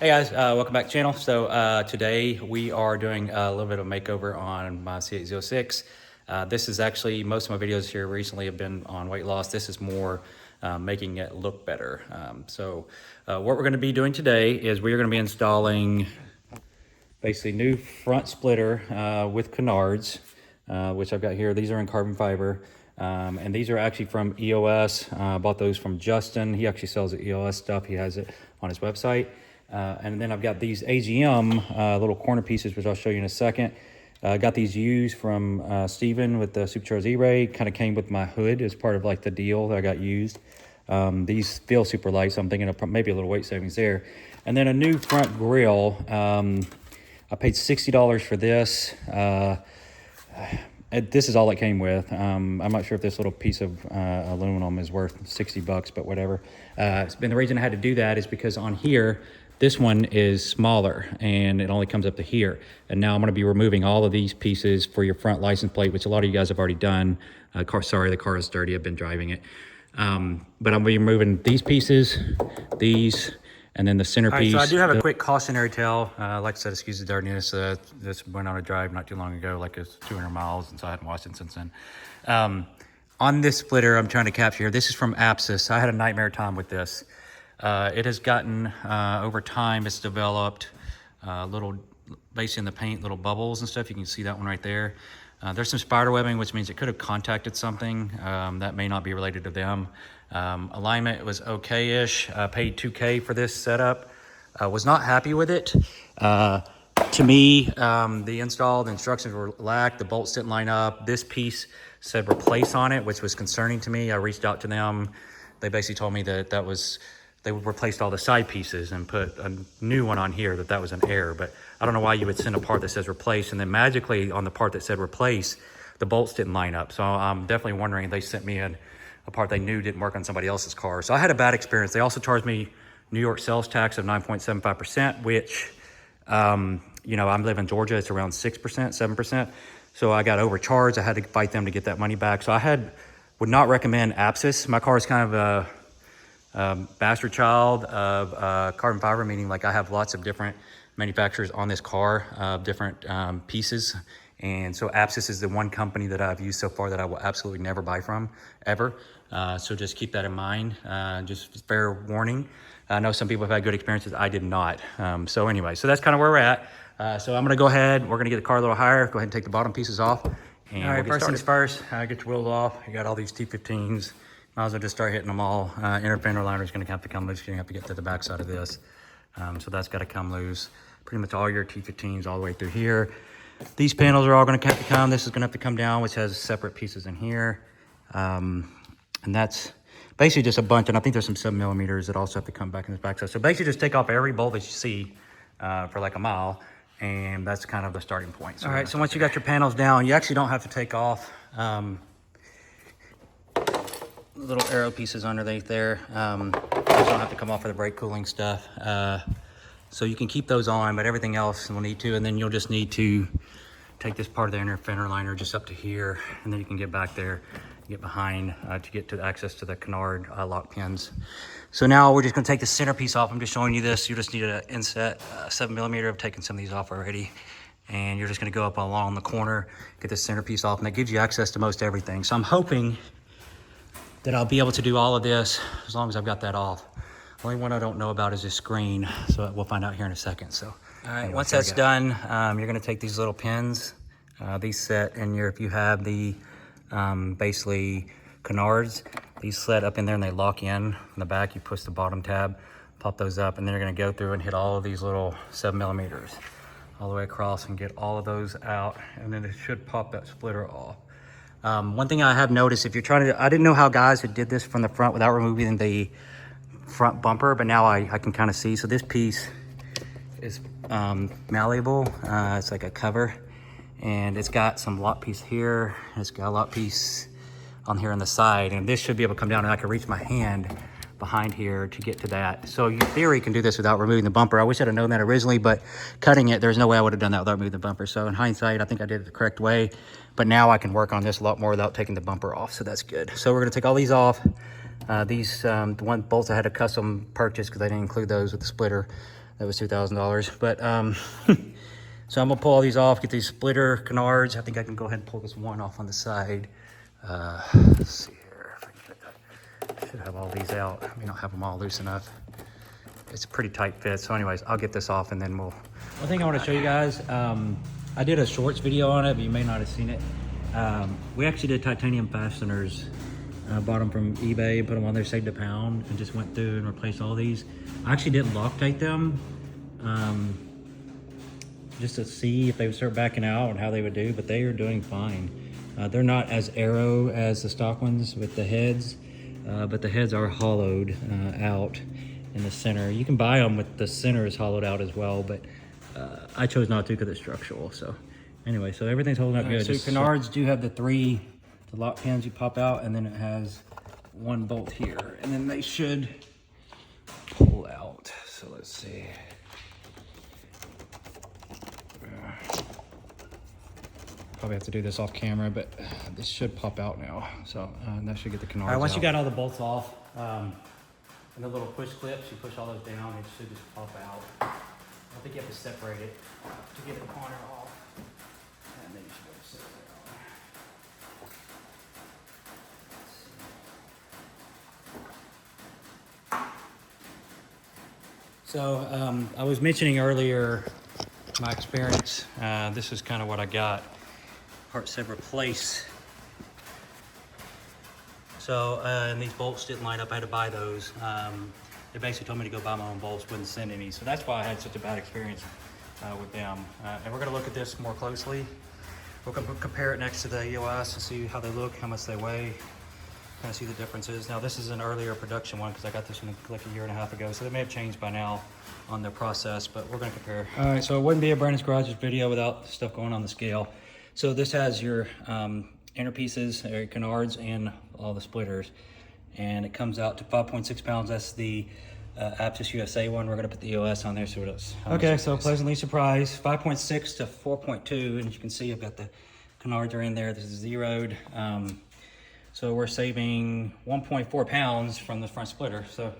Hey guys, welcome back to the channel. So today we are doing a little bit of a makeover on my z06. This is actually, most of my videos here recently have been on weight loss. This is more making it look better. What we're going to be doing today is we're going to be installing basically new front splitter with Canards, which I've got here. These are in carbon fiber. And these are actually from EOS. I bought those from Justin. He actually sells the EOS stuff. He has it on his website. And then I've got these AGM little corner pieces, which I'll show you in a second. I got these used from Steven with the Supercharged E-Ray. Kind of came with my hood as part of like the deal that I got used. These feel super light, so I'm thinking of maybe a little weight savings there. And then a new front grille. I paid $60 for this. This is all it came with. I'm not sure if this little piece of aluminum is worth 60 bucks, but whatever. And the reason I had to do that is because on here, this one is smaller and it only comes up to here. And now I'm gonna be removing all of these pieces for your front license plate, which a lot of you guys have already done. Sorry, the car is dirty, I've been driving it. But I'm gonna be removing these pieces, these, and then the centerpiece. All right, so I do have a quick cautionary tale. Like I said, excuse the dirtiness. This went on a drive not too long ago, like it's 200 miles, and so I hadn't washed it since then. On this splitter I'm trying to capture here, this is from Apsis. I had a nightmare time with this. It has gotten, over time, it's developed little, basically in the paint, little bubbles and stuff. You can see that one right there. There's some spider webbing, which means it could have contacted something that may not be related to them. Alignment was okay-ish. Paid $2K for this setup. Was not happy with it. To me, the instructions were lacked. The bolts didn't line up. This piece said replace on it, which was concerning to me. I reached out to them. They basically told me that they replaced all the side pieces and put a new one on here, that was an error. But I don't know why you would send a part that says replace and then magically on the part that said replace, the bolts didn't line up. So I'm definitely wondering if they sent me a part they knew didn't work on somebody else's car. So I had a bad experience. They also charged me New York sales tax of 9.75%, which, you know, I live in Georgia, it's around 6%, 7%. So I got overcharged. I had to fight them to get that money back. So would not recommend Apsis. My car is kind of a bastard child of carbon fiber, meaning like I have lots of different manufacturers on this car, different pieces. And so Apsis is the one company that I've used so far that I will absolutely never buy from, ever. So just keep that in mind, just fair warning. I know some people have had good experiences, I did not. So anyway, so that's kind of where we're at. So I'm gonna go ahead, we're gonna get the car a little higher, go ahead and take the bottom pieces off. And all right, first things first, get your wheels off. You got all these T15s. Might as well just start hitting them all. Inner fender liner is gonna have to come loose. You're gonna have to get to the back side of this. So that's gotta come loose. Pretty much all your T15s all the way through here. These panels are all gonna have to come. This is gonna have to come down, which has separate pieces in here. And that's basically just a bunch, and I think there's some 7mm that also have to come back in this backside. So basically just take off every bolt that you see for like a mile, and that's kind of the starting point. So all right, so once you got your panels down, you actually don't have to take off little arrow pieces underneath there. Those don't have to come off for the brake cooling stuff. So you can keep those on, but everything else will need to, and then you'll just need to take this part of the inner fender liner just up to here, and then you can get back there, get behind to get to access to the Canard lock pins. So now we're just gonna take the centerpiece off. I'm just showing you this. You just need an inset 7mm. I've taken some of these off already. And you're just gonna go up along the corner, get the centerpiece off, and that gives you access to most everything. So I'm hoping that I'll be able to do all of this as long as I've got that off. The only one I don't know about is this screen, so we'll find out here in a second. So, all right, anyway, once that's done, you're gonna take these little pins, these set in your, if you have the basically Canards, these set up in there and they lock in the back. You push the bottom tab, pop those up, and then you're gonna go through and hit all of these little 7mm all the way across and get all of those out, and then it should pop that splitter off. One thing I have noticed, if you're trying to, I didn't know how guys who did this from the front without removing the front bumper, but now I can kind of see. So this piece is malleable. It's like a cover, and it's got some lock piece here. It's got a lock piece on here on the side, and this should be able to come down, and I can reach my hand behind here to get to that. So in theory, you can do this without removing the bumper. I wish I'd have known that originally, but cutting it, there's no way I would have done that without removing the bumper. So in hindsight, I think I did it the correct way, but now I can work on this a lot more without taking the bumper off, so that's good. So we're gonna take all these off. The one bolts I had a custom purchase because I didn't include those with the splitter. That was $2,000. But so I'm gonna pull all these off, get these splitter canards. I think I can go ahead and pull this one off on the side. Let's see here. I should have all these out. I don't have them all loose enough. It's a pretty tight fit. So anyways, I'll get this off and then we'll... One thing I want to show you guys, I did a shorts video on it, but you may not have seen it. We actually did titanium fasteners. Bought them from eBay, put them on there, saved £1, and just went through and replaced all these. I actually didn't Loctite them, just to see if they would start backing out and how they would do, but they are doing fine. They're not as arrow as the stock ones with the heads, but the heads are hollowed out in the center. You can buy them with the centers hollowed out as well, but I chose not to because it's structural. So anyway, so everything's holding up good. So Canards do have the lock pins you pop out, and then it has one bolt here, and then they should pull out. So let's see. Probably have to do this off camera, but this should pop out now. So that should get the Canards out. All right, once you got all the bolts off, and the little push clips, you push all those down, it should just pop out. I don't think you have to separate it to get the corner off. And then you should be able to separate it out. So I was mentioning earlier my experience. This is kind of what I got. Part said replace. So, and these bolts didn't line up. I had to buy those. They basically told me to go buy my own bolts, wouldn't send any. So that's why I had such a bad experience with them. And we're gonna look at this more closely. We'll compare it next to the EOS and see how they look, how much they weigh, kind of see the differences. Now this is an earlier production one because I got this one like 1.5 years ago. So they may have changed by now on their process, but we're gonna compare. All right, so it wouldn't be a Brandon's Garage's video without stuff going on the scale. So this has your inner pieces, your canards, and all the splitters, and it comes out to 5.6 pounds. That's the Aptus USA one. We're gonna put the EOS on there so it's okay. So pleasantly surprised, 5.6 to 4.2, and as you can see, I've got the canards are in there. This is zeroed, so we're saving 1.4 pounds from the front splitter. So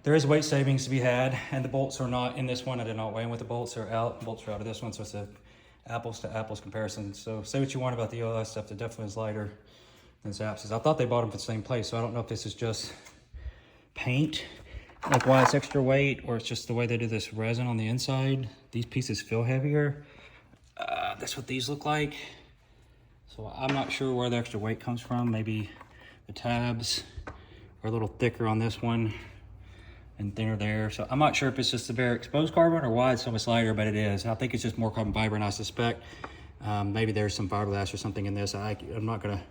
there is weight savings to be had, and the bolts are not in this one. I did not weigh them with the bolts. They're out. The bolts are out of this one, so it's a apples to apples comparison. So say what you want about the EOS stuff, it definitely is lighter than Zaps's. I thought they bought them from the same place, so I don't know if this is just paint, like why it's extra weight, or it's just the way they do this resin on the inside. These pieces feel heavier. That's what these look like. So I'm not sure where the extra weight comes from. Maybe the tabs are a little thicker on this one and thinner there. So I'm not sure if it's just the bare exposed carbon or why it's so much lighter, but it is. I think it's just more carbon fiber, and I suspect maybe there's some fiberglass or something in this. I'm not gonna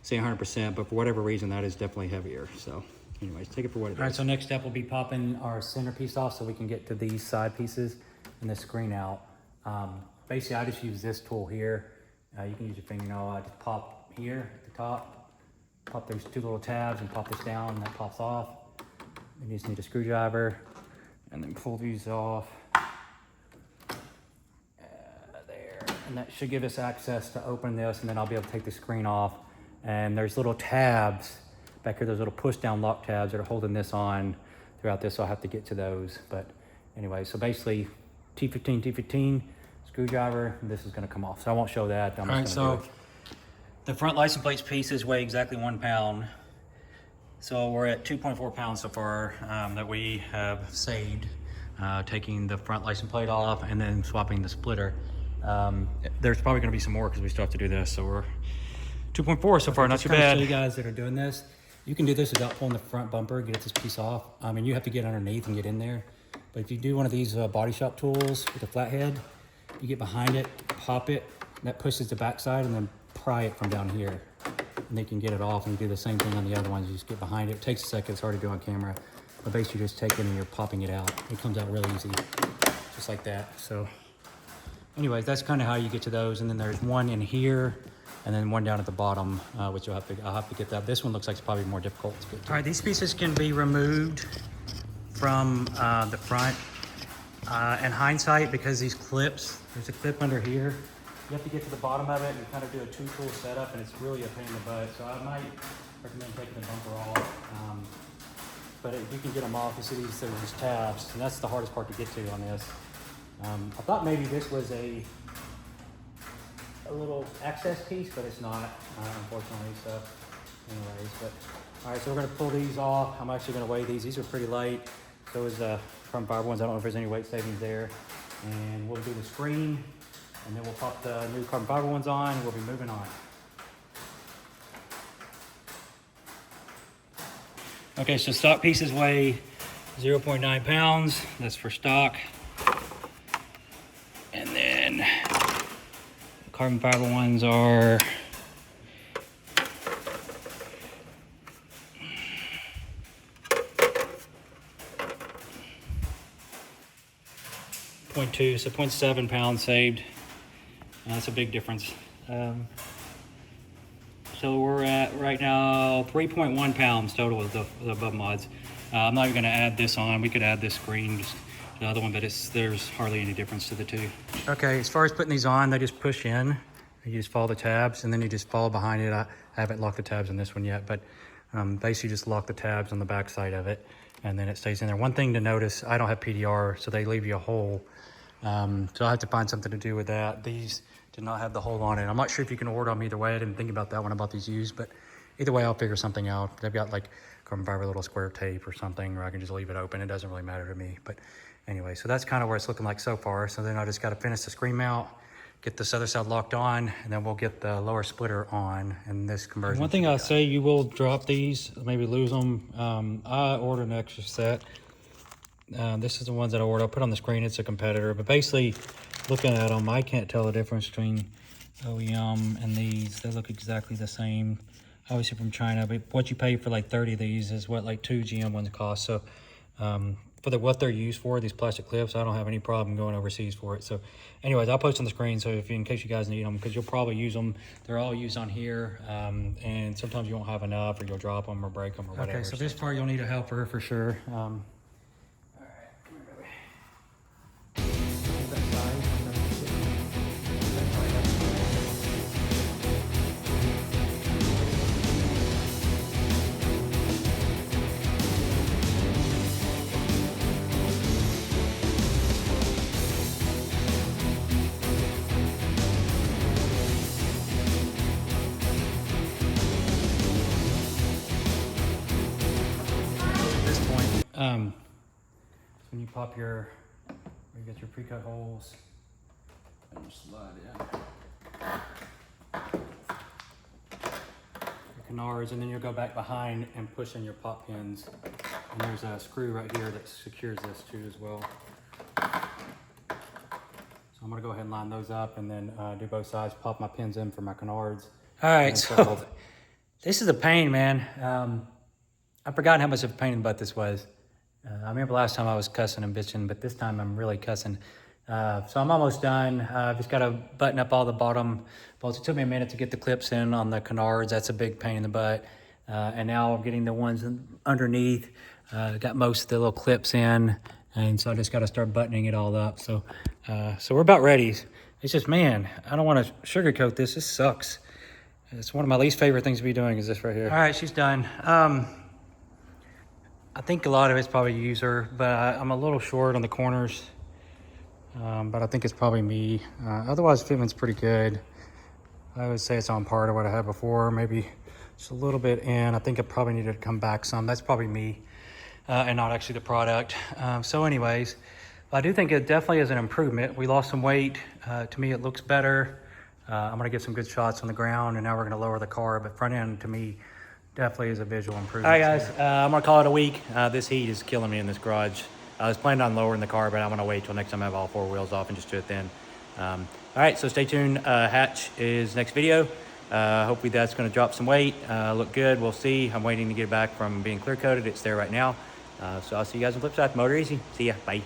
say 100%, but for whatever reason, that is definitely heavier. So anyways, take it for what it is. All right, so next step will be popping our center piece off so we can get to these side pieces and the screen out. Basically, I just use this tool here. You can use your fingernail. I just pop here at the top, pop those two little tabs and pop this down, and that pops off. You just need a screwdriver and then pull these off. There, and that should give us access to open this, and then I'll be able to take the screen off. And there's little tabs back here, those little push down lock tabs that are holding this on throughout this, so I'll have to get to those. But anyway, so basically T15, screwdriver, and this is gonna come off. So I won't show that. All right, so the front license plate pieces weigh exactly 1 pound. So we're at 2.4 pounds so far that we have saved, taking the front license plate off and then swapping the splitter. There's probably gonna be some more because we still have to do this. So we're 2.4 so far, not too bad. So you guys that are doing this, you can do this without pulling the front bumper, get this piece off. I mean, you have to get underneath and get in there. But if you do one of these body shop tools with a flathead, you get behind it, pop it, that pushes the backside, and then pry it from down here. And they can get it off, and you do the same thing on the other ones. You just get behind it. It takes a second, it's hard to do on camera. But basically you just take it and you're popping it out. It comes out real easy, just like that. So anyways, that's kind of how you get to those. And then there's one in here, and then one down at the bottom, which I'll have to get that. This one looks like it's probably more difficult to get to. All right, these pieces can be removed from the front. In hindsight, because these clips, there's a clip under here. You have to get to the bottom of it and kind of do a two-tool setup, and it's really a pain in the butt. So I might recommend taking the bumper off. but if you can get them off, you see these, there's just tabs, and that's the hardest part to get to on this. I thought maybe this was a little access piece, but it's not, unfortunately. So anyways, but all right, so we're gonna pull these off. I'm actually gonna weigh these. These are pretty light. So is the carbon fiber ones. I don't know if there's any weight savings there. And we'll do the screen, and then we'll pop the new carbon fiber ones on, and we'll be moving on. Okay, so stock pieces weigh 0.9 pounds. That's for stock. And then the carbon fiber ones are 0.2, so 0.7 pounds saved. That's a big difference. So we're at right now 3.1 pounds total with the above mods. I'm not even gonna add this on. We could add this screen, just the other one, but there's hardly any difference to the two. Okay, as far as putting these on, they just push in. You just follow the tabs, and then you just follow behind it. I haven't locked the tabs on this one yet, but basically just lock the tabs on the back side of it, and then it stays in there. One thing to notice, I don't have PDR, so they leave you a hole. So I have to find something to do with that. These did not have the hole on it. I'm not sure if you can order them either way. I didn't think about that when I bought these used, but either way, I'll figure something out. They've got like carbon fiber little square tape or something, or I can just leave it open. It doesn't really matter to me. But anyway, so that's kind of where it's looking like so far. So then I just got to finish the screen mount, get this other side locked on, and then we'll get the lower splitter on and this conversion. One thing I'll say, you will drop these, maybe lose them. I ordered an extra set. This is the ones that I ordered. I'll put on the screen. It's a competitor, but basically looking at them, I can't tell the difference between OEM and these. They look exactly the same, obviously from China, but what you pay for like 30 of these is what like 2 GM ones cost. So for what they're used for, these plastic clips, I don't have any problem going overseas for it. So anyways, I'll post on the screen, so if in case you guys need them, because you'll probably use them. They're all used on here, and sometimes you won't have enough, or you'll drop them or break them or whatever. Okay, so this part you'll need a helper for sure. When you pop you get your pre-cut holes and you slide in your canards, and then you'll go back behind and push in your pop pins. And there's a screw right here that secures this too as well. So I'm gonna go ahead and line those up, and then do both sides, pop my pins in for my canards. All right, so this is a pain, man. I've forgotten how much of a pain in the butt this was. I remember last time I was cussing and bitching, but this time I'm really cussing. So I'm almost done. I've just got to button up all the bottom bolts. It took me a minute to get the clips in on the canards. That's a big pain in the butt. And now I'm getting the ones underneath. Got most of the little clips in, and so I just got to start buttoning it all up. So we're about ready. It's just, man, I don't want to sugarcoat this. This sucks. It's one of my least favorite things to be doing is this right here. All right, she's done. I think a lot of it's probably user, but I'm a little short on the corners. But I think it's probably me. Otherwise, fitment's pretty good. I would say it's on par to what I had before, maybe just a little bit in. I think it probably needed to come back some. That's probably me, and not actually the product. So anyways, I do think it definitely is an improvement. We lost some weight. To me, it looks better. I'm gonna get some good shots on the ground, and now we're gonna lower the car, but front end, to me, definitely is a visual improvement. All right, guys, I'm gonna call it a week. This heat is killing me in this garage. I was planning on lowering the car, but I'm gonna wait till next time I have all 4 wheels off and just do it then. All right, so stay tuned. Hatch is next video. Hopefully that's gonna drop some weight, look good, we'll see. I'm waiting to get back from being clear coated. It's there right now. So I'll see you guys on the flip side. Motor easy, see ya, bye.